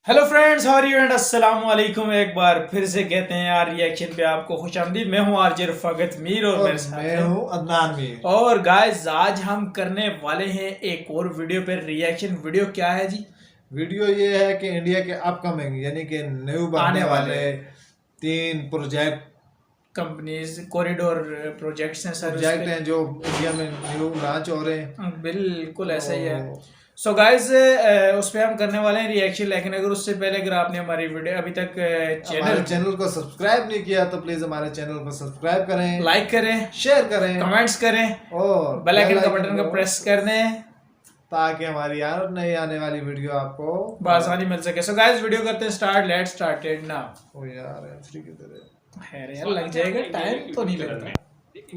Hello friends, how are you and अस्सलाम वालेकुम। एक बार फिर से कहते हैं यार रिएक्शन पे आपको खुशामदीद। मैं हूं आरजे रफाकत मीर और मेरे साथ मैं है हूँ अदनान मीर। और गाइस आज हम करने वाले हैं एक और वीडियो पे रिएक्शन। वीडियो क्या है जी? वीडियो ये है कि इंडिया के अपकमिंग यानी कि न्यू बनने आने वाले वाले 3 प्रोजेक्ट कंपनीज कॉरिडोर प्रोजेक्ट्स हैं सर, उस प्रोजेक्ट पे हैं जो इंडिया में न्यू लॉन्च हो रहे हैं। बिल्कुल ऐसा ही है। तो सो गाइस उस पे हम करने वाले हैं रिएक्शन, लेकिन अगर उससे पहले अगर आपने हमारी वीडियो अभी तक हमारे चैनल चैनल को सब्सक्राइब नहीं किया तो प्लीज हमारे चैनल को सब्सक्राइब करें, लाइक करें, शेयर करें, कमेंट्स करें और बेल आइकन का आइकन बटन का को प्रेस कर दें ताकि हमारी यार नई आने वाली वीडियो आपको आसानी मिल सके। सो गाइस वीडियो करते हैं स्टार्ट। Let's started now. ओ यार एंट्री किधर है? खैर यार लग जाएगा, टाइम तो नहीं लगता।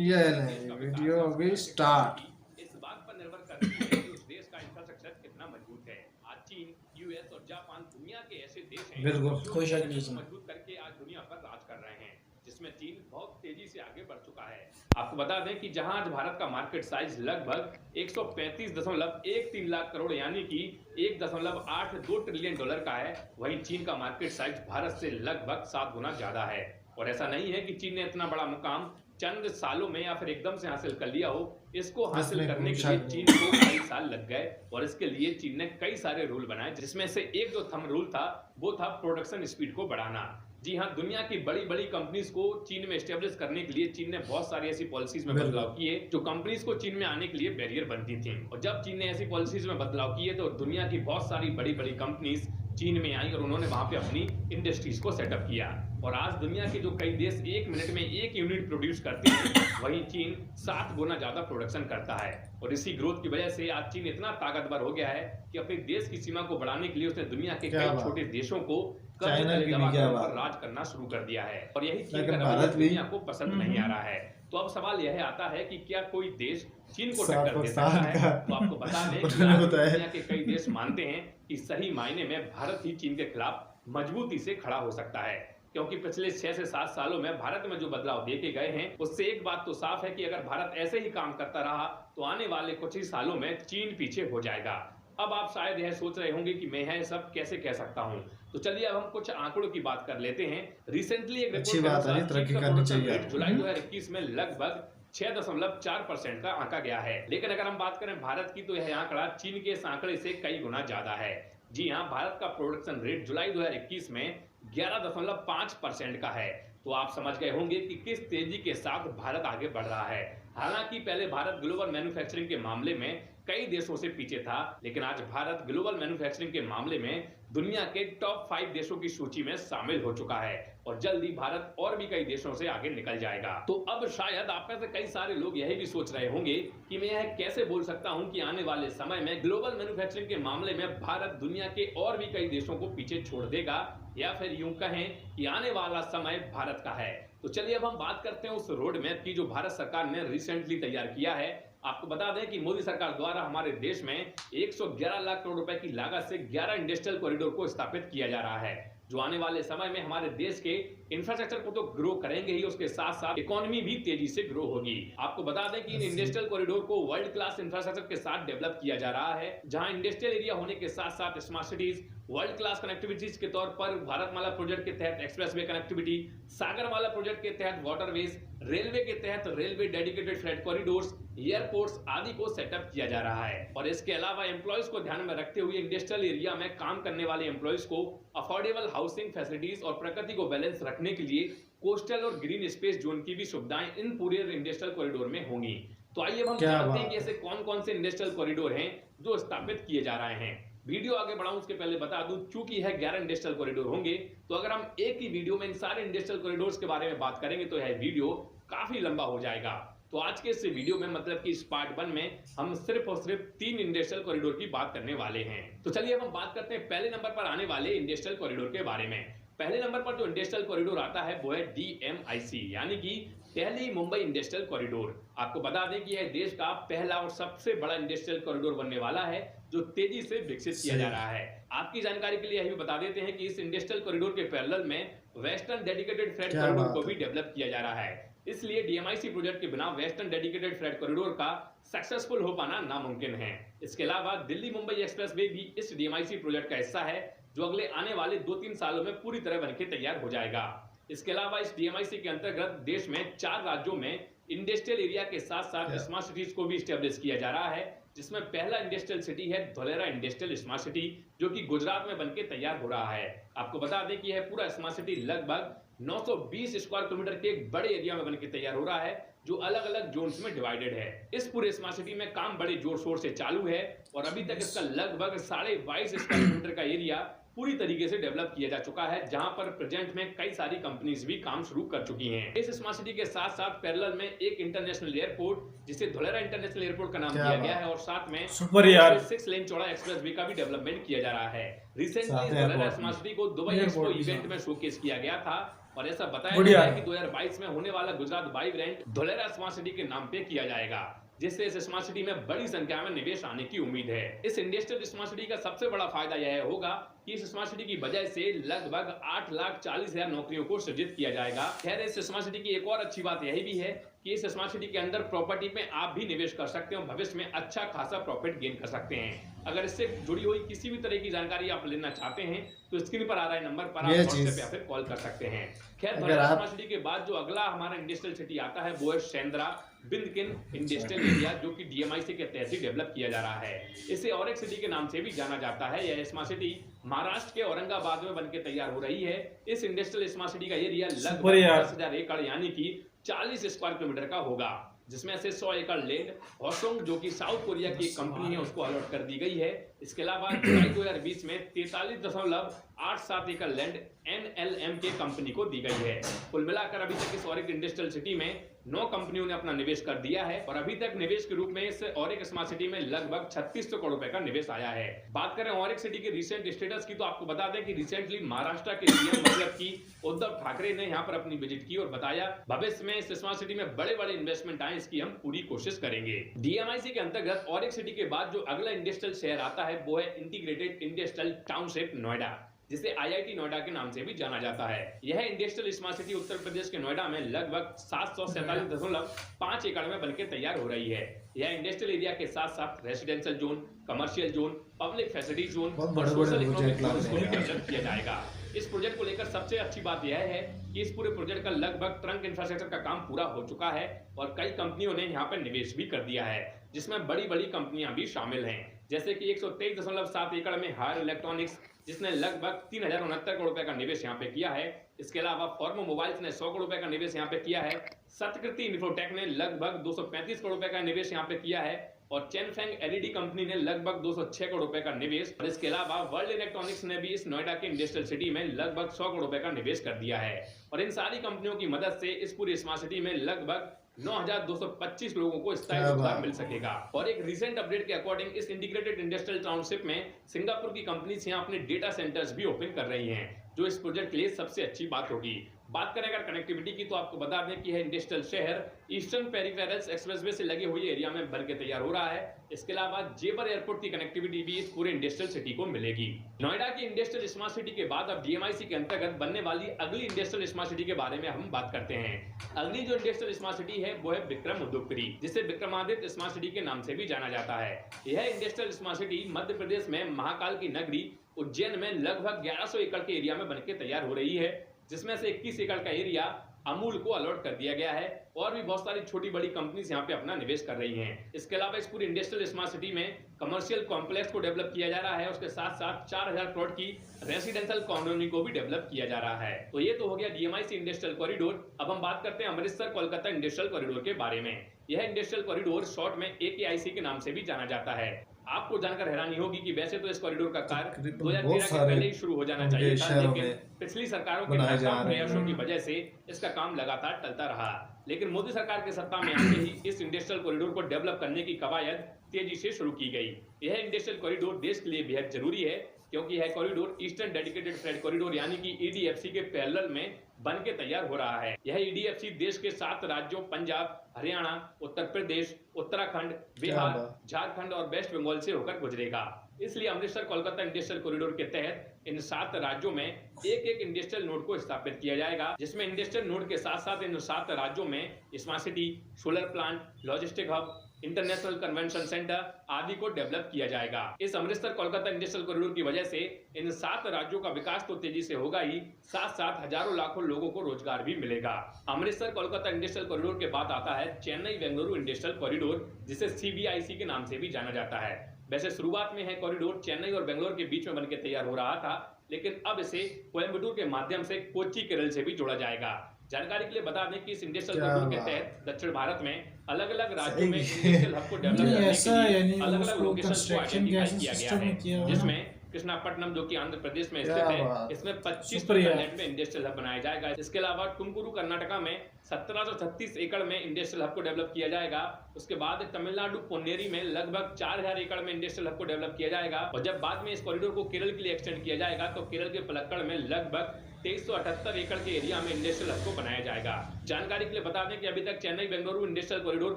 ये नहीं, वीडियो अभी स्टार्ट। इस बात पर निर्भर करती है कि उस देश का इंफ्रास्ट्रक्चर कितना मजबूत है। आज चीन, यूएस और जापान दुनिया के ऐसे देश हैं बिल्कुल, जो कोई शक नहीं इंफ्रास्ट्रक्चर इसमें। को मजबूत करके आज दुनिया पर राज कर रहे हैं, जिसमें चीन बहुत तेजी से आगे बढ़ चुका है। आपको बता दें कि जहां आज भारत का मार्केट साइज लगभग 135.13 लाख करोड़ यानी कि 1.82 ट्रिलियन डॉलर का है, वहीं चीन का मार्केट साइज भारत से लगभग 7 गुना ज्यादा है। और ऐसा नहीं है कि चीन ने इतना बड़ा मुकाम चंद सालों में या फिर एकदम से हासिल कर लिया हो। इसको हासिल इसमें करने कोई के लिए शक चीन को कई साल लग गए और इसके लिए चीन ने कई सारे रूल बनाए, जिसमें से एक जो थंब रूल था वो था प्रोडक्शन स्पीड को बढ़ाना। जी हाँ, दुनिया की बड़ी बड़ी कंपनीज को चीन में एस्टेब्लिश करने के लिए चीन ने बहुत सारी ऐसी पॉलिसीज में बदलाव किए जो कंपनीज को चीन में आने के लिए बैरियर बनती थी। और जब चीन ने ऐसी पॉलिसीज में बदलाव किए तो दुनिया की बहुत सारी बड़ी बड़ी कंपनीज चीन में आई और उन्होंने वहां पे अपनी इंडस्ट्रीज को सेटअप किया। और आज दुनिया के जो कई देश 1 मिनट में 1 यूनिट प्रोड्यूस करते हैं, वहीं चीन 7 गुना ज्यादा प्रोडक्शन करता है। और इसी ग्रोथ की वजह से आज चीन इतना ताकतवर हो गया है कि अपने देश की सीमा को बढ़ाने के लिए उसने दुनिया के कई छोटे देशों को चाइना की भी क्या बात, राज करना शुरू कर दिया है। और यही चीन लेकिन का भारत रवैया भी दुनिया को पसंद नहीं आ रहा है। तो अब सवाल यह आता है कि क्या कोई देश चीन को टक्कर दे सकता पाकिस्तान है? का तो आपको बता दें कि उन्होंने आज बताया। दुनिया के कई देश मानते हैं कि सही मायने में भारत ही चीन के खिलाफ मजबूती से खड़ा हो सकता है, क्योंकि पिछले 6 से 7 सालों में भारत में जो बदलाव देखे गए हैं उससे एक बात तो साफ है कि अगर भारत ऐसे ही काम करता रहा तो आने वाले कुछ ही सालों में चीन पीछे हो जाएगा। अब आप शायद यह सोच रहे होंगे कि मैं यह सब कैसे कह सकता हूं, तो चलिए अब हम कुछ आंकड़ों की बात कर लेते हैं। रिसेंटली एक अच्छी रिपोर्ट बात है, तरक्की करनी चाहिए। जुलाई 2021 में लगभग 6.4% का आंका गया है। लेकिन अगर हम बात करें भारत की तो यह आंकड़ा चीन के इस आंकड़े से कई गुना ज्यादा है। जी हाँ, भारत का प्रोडक्शन रेट जुलाई 2021 में 11.5% का है। तो आप समझ गए होंगे कि किस तेजी के साथ भारत आगे बढ़ रहा है। हालांकि पहले भारत ग्लोबल मैन्युफैक्चरिंग के मामले में कई देशों से पीछे था, लेकिन आज भारत ग्लोबल मैन्युफैक्चरिंग के मामले में दुनिया के टॉप 5 देशों की सूची में शामिल हो चुका है और जल्द ही भारत और भी कई देशों से आगे निकल जाएगा। तो अब शायद आप में से कई सारे लोग यही भी सोच रहे होंगे कि मैं यह कैसे बोल सकता हूं कि आने वाले समय में ग्लोबल मैन्युफैक्चरिंग के मामले में भारत दुनिया के और भी कई देशों को पीछे छोड़ देगा, या फिर यूं कहें कि आने वाला समय भारत का है। तो चलिए अब हम बात करते हैं उस रोड मैप की जो भारत सरकार ने रिसेंटली तैयार किया है। आपको बता दें कि मोदी सरकार द्वारा हमारे देश में 111 लाख करोड़ रुपए की लागत से 11 इंडस्ट्रियल कॉरिडोर को स्थापित किया जा रहा है, जो आने वाले समय में हमारे देश के इंफ्रास्ट्रक्चर को तो ग्रो करेंगे ही, उसके साथ साथ इकोनॉमी भी तेजी से ग्रो होगी। आपको बता दें कि इन इंडस्ट्रियल कॉरिडोर को वर्ल्ड क्लास इंफ्रास्ट्रक्चर के साथ डेवलप किया जा रहा है, जहां इंडस्ट्रियल एरिया होने के साथ साथ smart cities, world class connectivities के तौर पर भारतमाला प्रोजेक्ट के तहत एक्सप्रेसवे कनेक्टिविटी, सागरमाला प्रोजेक्ट के तहत वाटरवेज, रेलवे के तहत railway dedicated freight corridors, airports आदि को सेटअप किया जा रहा है। और इसके अलावा एम्प्लॉयज को ध्यान में रखते हुए इंडस्ट्रियल एरिया में काम करने वाले एम्प्लॉयज को अफोर्डेबल हाउसिंग फैसिलिटीज और प्रकृति को बैलेंस रखने के लिए कोस्टल और ग्रीन स्पेस जोन की भी सुविधाएं इन पूरे इंडस्ट्रियल कॉरिडोर में होंगी। तो आइए अब हम जानते हैं कि ऐसे कौन कौन से इंडस्ट्रियल कॉरिडोर हैं जो स्थापित किए जा रहे हैं। वीडियो आगे बढ़ाऊं उसके पहले बता दूं, चूंकि यह 11 इंडस्ट्रियल कॉरिडोर होंगे, तो अगर हम एक ही वीडियो में इन सारे इंडस्ट्रियल कॉरिडोर्स के बारे में बात करेंगे तो यह वीडियो काफी लंबा हो जाएगा। तो आज के इस वीडियो में मतलब कि इस पार्ट 1 में हम सिर्फ और सिर्फ 3 इंडस्ट्रियल कॉरिडोर की बात करने वाले हैं। तो चलिए अब हम बात करते हैं पहले नंबर पर आने वाले इंडस्ट्रियल कॉरिडोर के बारे में। पहले नंबर पर जो इंडस्ट्रियल कॉरिडोर आता है वो है DMIC यानी कि दिल्ली मुंबई इंडस्ट्रियल कॉरिडोर। आपको बता दें कि यह देश का पहला और सबसे बड़ा इंडस्ट्रियल कॉरिडोर बनने वाला है जो तेजी से विकसित किया जा रहा है। आपकी जानकारी के लिए यह भी बता देते हैं कि इस इंडस्ट्रियल कॉरिडोर के पैरेलल में वेस्टर्न डेडिकेटेड फ्रेट कॉरिडोर को भी डेवलप किया जा रहा है। इसलिए DMIC प्रोजेक्ट के बिना वेस्टर्न डेडिकेटेड फ्रेट कॉरिडोर का सक्सेसफुल हो पाना नामुमकिन है। इसके अलावा दिल्ली मुंबई एक्सप्रेसवे भी इस DMIC प्रोजेक्ट का हिस्सा है, जो अगले आने वाले 2-3 सालों में पूरी तरह बनके तैयार हो जाएगा। इसके अलावा इस DMIC के अंतर्गत देश में 4 राज्यों में इंडस्ट्रियल एरिया के साथ साथ स्मार्ट सिटीज को भी स्टेब्लिश किया जा रहा है, जिसमें पहला इंडस्ट्रियल सिटी है धोलेरा इंडस्ट्रियल स्मार्ट सिटी, जो कि गुजरात में बनके तैयार हो रहा है। आपको बता दें कि यह पूरा स्मार्ट सिटी लगभग 920 स्क्वायर किलोमीटर के एक बड़े एरिया में बनके तैयार हो रहा है, जो अलग अलग जोन्स में डिवाइडेड है। इस पूरे स्मार्ट सिटी में काम बड़े जोर शोर से चालू है और अभी तक इसका लगभग 22.5 स्क्वायर किलोमीटर का एरिया पूरी तरीके से डेवलप किया जा चुका है, जहां पर प्रेजेंट में कई सारी कंपनीज भी काम शुरू कर चुकी हैं। इस स्मार्ट सिटी के साथ साथ पैरेलल में एक इंटरनेशनल एयरपोर्ट, जिसे धोलेरा इंटरनेशनल एयरपोर्ट का नाम दिया गया है, और साथ में सुपर यार 6 लेन चौड़ा एक्सप्रेस वे का भी डेवलपमेंट किया जा रहा है। रिसेंटली धोलेरा स्मार्ट सिटी को दुबई एक्सपो इवेंट में शोकेस किया गया था और ऐसा बताया गया है कि 2022 में होने वाला Gujarat vibrant Dholera smart city के नाम पे किया जाएगा, जिससे इस स्मार्ट सिटी में बड़ी संख्या में निवेश आने की उम्मीद है। इस इंडस्ट्रियल स्मार्ट सिटी का सबसे बड़ा फायदा यह होगा कि इस स्मार्ट सिटी की वजह से लगभग 8,40,000 नौकरियों को सृजित किया जाएगा। खैर, इस स्मार्ट सिटी की एक और अच्छी बात यही भी है कि इस स्मार्ट सिटी के अंदर प्रॉपर्टी में आप भी निवेश कर सकते हैं और भविष्य में अच्छा खासा प्रॉफिट गेन कर सकते हैं। अगर इससे जुड़ी हुई किसी भी तरह की जानकारी आप लेना चाहते हैं तो स्क्रीन पर आ रहे नंबर पर आप व्हाट्सएप या फिर कॉल कर सकते हैं। खैर, धोलेरा स्मार्ट सिटी के बाद जो अगला हमारा इंडस्ट्रियल सिटी आता है वो है शेंद्रा बिंदकिन इंडस्ट्रियल एरिया, जो कि DMIC के तहत ही डेवलप किया जा रहा है। इसे औरेक सिटी के नाम से भी जाना जाता है। यह स्मार्ट सिटी महाराष्ट्र के औरंगाबाद में बनके तैयार हो रही है। इस इंडस्ट्रियल स्मार्ट सिटी का एरिया लगभग 10,000 एकड़ यानी कि 40 स्क्वायर किलोमीटर का होगा, जिसमें से 100 एकड़ लैंड होसोंग, जो कि साउथ कोरिया की एक कंपनी है, उसको अलॉट कर दी गई है। इसके अलावा जुलाई 2020 में 43.87 एकड़ लैंड NLM के कंपनी को दी गई है। कुल मिलाकर अभी तक इस औरेक इंडस्ट्रियल सिटी में 9 कंपनियों ने अपना निवेश कर दिया है और अभी तक निवेश के रूप में इस औरेक स्मार्ट सिटी में लगभग 3600 करोड़ रुपए का निवेश आया है। बात करें औरेक सिटी के रिसेंट स्टेटस की, तो आपको बता दें कि रिसेंटली महाराष्ट्र के सीएम मतलब की उद्धव ठाकरे ने यहाँ पर अपनी विजिट की और बताया भविष्य में इस स्मार्ट सिटी में बड़े बड़े इन्वेस्टमेंट आए, इसकी हम पूरी कोशिश करेंगे। DMIC के अंतर्गत औरेक सिटी के बाद जो अगला इंडस्ट्रियल शहर आता है वो है इंटीग्रेटेड इंडस्ट्रियल टाउनशिप नोएडा, जिसे IIT नोएडा के नाम से भी जाना जाता है। यह industrial smart city Uttar Pradesh के नोएडा में लगभग 747.5 एकड़ में बनके तैयार हो रही है। यह इंडस्ट्रियल एरिया के साथ साथ residential zone, commercial zone, public facility zone और सोशल इकोनॉमिक जोन को भी डेवलप किया जाएगा। इस प्रोजेक्ट को लेकर सबसे अच्छी बात यह है कि इस पूरे प्रोजेक्ट का लगभग ट्रंक इंफ्रास्ट्रक्चर का काम पूरा हो चुका है और कई कंपनियों ने यहाँ पर निवेश भी कर दिया है, जिसमें बड़ी बड़ी कंपनियां भी शामिल हैं, जैसे कि 123.7 एकड़ में हायर इलेक्ट्रॉनिक्स, जिसने लगभग 3,069 करोड़ रुपए का निवेश यहाँ पे किया है। इसके अलावा फॉर्मो मोबाइल्स ने 100 करोड़ रुपए का निवेश यहाँ पे किया है। सतकृति इन्फोटेक ने लगभग 235 करोड़ रुपए का निवेश यहाँ पे किया है और चेनफेंग LED कंपनी ने लगभग 206 करोड़ रुपए का निवेश, और इसके अलावा वर्ल्ड इलेक्ट्रॉनिक्स ने भी इस नोएडा के इंडस्ट्रियल सिटी में लगभग 100 करोड़ रुपए का निवेश कर दिया है। और इन सारी कंपनियों की मदद से इस पूरी स्मार्ट सिटी में लगभग 9,225 लोगों को स्थायी रोजगार मिल सकेगा। और एक रिसेंट अपडेट के अकॉर्डिंग इस इंटीग्रेटेड इंडस्ट्रियल टाउनशिप में सिंगापुर की कंपनीज यहाँ अपने डेटा सेंटर्स भी ओपन कर रही हैं, जो इस प्रोजेक्ट के लिए सबसे अच्छी बात होगी। बात करें अगर कनेक्टिविटी की, तो आपको बता दें कि यह इंडस्ट्रियल शहर ईस्टर्न पेरिफेरल्स एक्सप्रेसवे से लगे हुए एरिया में बनके तैयार हो रहा है। इसके अलावा जेबर एयरपोर्ट की कनेक्टिविटी भी इस पूरे इंडस्ट्रियल सिटी को मिलेगी। नोएडा की इंडस्ट्रियल स्मार्ट सिटी के बाद अब DMIC के अंतर्गत बनने वाली अगली इंडस्ट्रियल स्मार्ट सिटी के बारे में हम बात करते हैं। अगली जो इंडस्ट्रियल स्मार्ट सिटी है वो है विक्रम उद्योगपुरी, जिसे विक्रमादित्य स्मार्ट सिटी के नाम से भी जाना जाता है। यह industrial smart city Madhya Pradesh में महाकाल की नगरी उज्जैन में लगभग 1100 एकड़ के एरिया में बनके तैयार हो रही है, जिसमें से 21 एकड़ का एरिया अमूल को अलॉट कर दिया गया है और भी बहुत सारी छोटी बड़ी कंपनीज यहाँ पे अपना निवेश कर रही हैं। इसके अलावा इस पूरी इंडस्ट्रियल स्मार्ट सिटी में कमर्शियल कॉम्प्लेक्स को डेवलप किया जा रहा है, उसके साथ साथ 4,000 करोड़ की रेसिडेंशियल कॉलोनी को भी डेवलप किया जा रहा है। तो ये तो हो गया DMIC इंडस्ट्रियल कॉरिडोर। अब हम बात करते हैं अमृतसर कोलकाता इंडस्ट्रियल कॉरिडोर के बारे में। यह इंडस्ट्रियल कॉरिडोर शॉर्ट में AKIC के नाम से भी जाना जाता है। आपको जानकर हैरानी होगी कि वैसे तो इस कॉरिडोर का कार्य 2013 के पहले ही शुरू हो जाना चाहिए था, लेकिन पिछली सरकारों के नाकाम प्रयासों की वजह से इसका काम लगातार टलता रहा। लेकिन मोदी सरकार के सत्ता में आते ही इस इंडस्ट्रियल कॉरिडोर को डेवलप करने की कवायद तेजी से शुरू की गई। यह इंडस्ट्रियल कॉरिडोर देश के लिए बेहद जरूरी है, क्योंकि यह corridor eastern dedicated freight corridor यानी कि EDFC के पैरेलल में बन के तैयार हो रहा है। यह EDFC देश के 7 राज्यों पंजाब, हरियाणा, उत्तर प्रदेश, उत्तराखंड, बिहार, झारखंड और वेस्ट बंगाल से होकर गुजरेगा। इसलिए अमृतसर कोलकाता इंडस्ट्रियल कॉरिडोर के तहत इन 7 राज्यों में एक इंडस्ट्रियल नोड को स्थापित किया जाएगा, जिसमें इंडस्ट्रियल नोड के साथ साथ इन 7 राज्यों में smart city, solar plant, logistic hub, international convention centre आदि को डेवलप किया जाएगा। इस अमृतसर कोलकाता इंडस्ट्रियल कॉरिडोर की वजह से इन 7 राज्यों का विकास तो तेजी से होगा ही, साथ साथ हजारों लाखों लोगों को रोजगार भी मिलेगा। अमृतसर कोलकाता इंडस्ट्रियल कॉरिडोर के बाद आता है चेन्नई बेंगलुरु इंडस्ट्रियल कॉरिडोर, जिसे CBIC के नाम से भी जाना जाता है। वैसे शुरुआत में यह कॉरिडोर चेन्नई और बेंगलोर के बीच में बनकर तैयार हो रहा था, लेकिन अब इसे कोयम्बटूर के माध्यम से कोच्चि केरल से भी जोड़ा जाएगा। जानकारी के लिए बता दें कि इस इंडस्ट्रियल कॉरिडोर के तहत दक्षिण भारत में अलग अलग राज्यों में इंडस्ट्रियल हब को डेवलप करने के लिए अलग अलग लोकेशन को आइडेंटिफाई किया गया है, जिसमें कृष्णापट्टनम जो कि आंध्र प्रदेश में स्थित है, इसमें 25 लैंड में इंडस्ट्रियल हब बनाया जाएगा। इसके अलावा टुमकुरू कर्नाटका में 1736 एकड़ में इंडस्ट्रियल हब को डेवलप किया जाएगा। उसके बाद तमिलनाडु पोन्नेरी में लगभग 4000 एकड़ में इंडस्ट्रियल हब को डेवलप किया जाएगा। और जब बाद में इस कॉरिडोर को केरल के लिए एक्सटेंड किया जाएगा तो केरल के पलक्कड़ में लगभग 2378 एकड़ के एरिया में इंडस्ट्रियल हब को बनाया जाएगा। जानकारी के लिए बता दें कि अभी तक चेन्नई बेंगलुरु इंडस्ट्रियल कॉरिडोर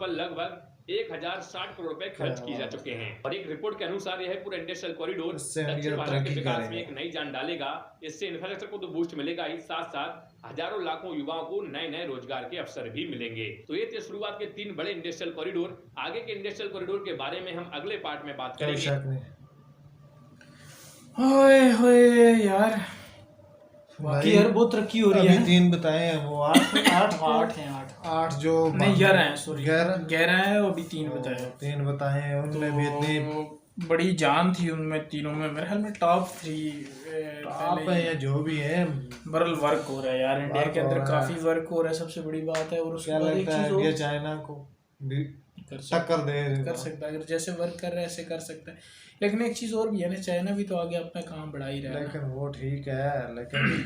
पर लगभग 1060 करोड़ रुपए खर्च किए जा चुके हैं। और एक रिपोर्ट के अनुसार यह पूरा इंडस्ट्रियल कॉरिडोर दक्षिण भारत के विकास में एक नई जान डालेगा। इससे इंफ्रास्ट्रक्चर को तो बूस्ट मिलेगा ही, साथ साथ हजारों लाखों युवाओं को नए नए रोजगार के अवसर भी मिलेंगे। तो ये थे शुरुआत के 3 बड़े इंडस्ट्रियल कॉरिडोर। आगे के इंडस्ट्रियल कॉरिडोर के बारे में हम अगले पार्ट में बात करेंगे। ओए यार, बाकी यार बहुत तरक्की हो रही है। 3 बताए हैं, वो 8 जो नहीं 11 है, सॉरी 11 है, वो भी 3 बताए। 3 बताए हैं, उनमें भी इतनी बड़ी जान थी उनमें तीनों में। मेरे ख्याल में टॉप 3 आप है या जो भी है, बरल वर्क हो रहा है यार इंडिया के अंदर, काफी वर्क हो रहा है, सबसे बड़ी बात है। और उसके बाद एक चीज और चाइना को टक्कर कर सकता है, अगर जैसे वर्क कर रहा है ऐसे कर सकता है। लेकिन एक चीज और भी है ना, चाइना भी तो आगे अपना काम बढ़ा ही रहा है। लेकिन वो ठीक है, लेकिन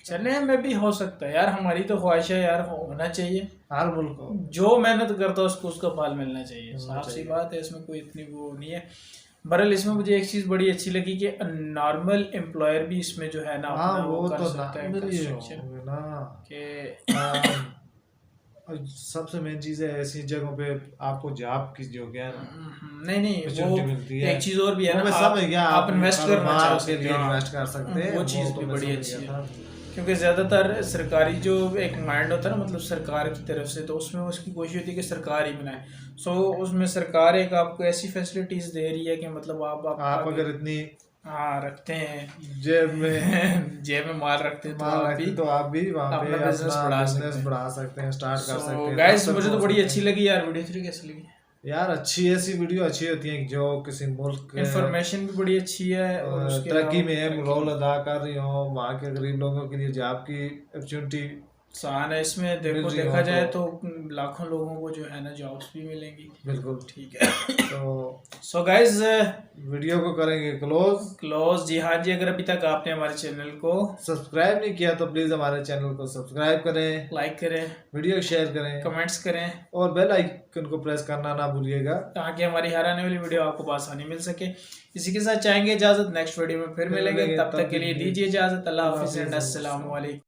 चलने में भी हो सकता है यार। हमारी तो ख्वाहिश है यार, होना चाहिए। हर मुल्क को जो मेहनत करता है उसको उसका फल मिलना चाहिए, साफ सी बात है, इसमें कोई इतनी वो नहीं है। बहरहाल इसमें मुझे एक चीज बड़ी अच्छी लगी कि नॉर्मल एम्प्लॉयर भी इसमें जो है ना अपना वो कर सकता है कि सबसे मेन चीज है ऐसी जगहों पे आपको जॉब की जो क्या नहीं वो मिलती है। एक चीज और भी है ना, आप इन्वेस्ट करना चाहते हैं, इन्वेस्ट कर सकते हैं, वो चीज भी बड़ी अच्छी है। क्योंकि ज़्यादातर सरकारी जो एक माइंड होता है ना, मतलब सरकार की तरफ से, तो उसमें उसकी कोशिश होती है कि सरकार ही बनाए। सो उसमें सरकार एक आपको ऐसी फैसिलिटीज दे रही है कि मतलब आप अगर इतनी रखते हैं जेब में माल रखते हैं तो आप भी वहाँ पे अपना बिजनेस बढ़ा सकते हैं, स्टार्ट कर सकते हैं। गाइस मुझे तो बड़ी अच्छी लगी यार वीडियो। 3 कैसी लगी यार? अच्छी ऐसी वीडियो अच्छी होती है जो किसी मुल्क इंफॉर्मेशन भी बड़ी अच्छी है और तरक्की में अहम रोल अदा कर रही हो, वहाँ के गरीब लोगों के लिए जॉब की अपॉर्चुनिटी आसान है। इसमें देखा जाए तो लाखों लोगों को जो है ना जॉब्स भी मिलेंगी। बिल्कुल ठीक है। तो सो गाइस वीडियो को करेंगे क्लोज। जी हाँ जी, अगर अभी तक आपने हमारे चैनल को सब्सक्राइब नहीं किया तो प्लीज हमारे चैनल को सब्सक्राइब करें, लाइक करें, वीडियो शेयर करें, कमेंट्स करें और बेल आइकन को प्रेस करना ना भूलिएगा, ताकि हमारी हर आने वाली वीडियो आपको आसानी मिल सके। इसी के साथ चाहेंगे इजाजत, नेक्स्ट वीडियो में फिर मिलेंगे। तब तक के लिए दीजिए इजाजत। अल्लाह हाफिज़ एंड अस्सलाम वालेकुम।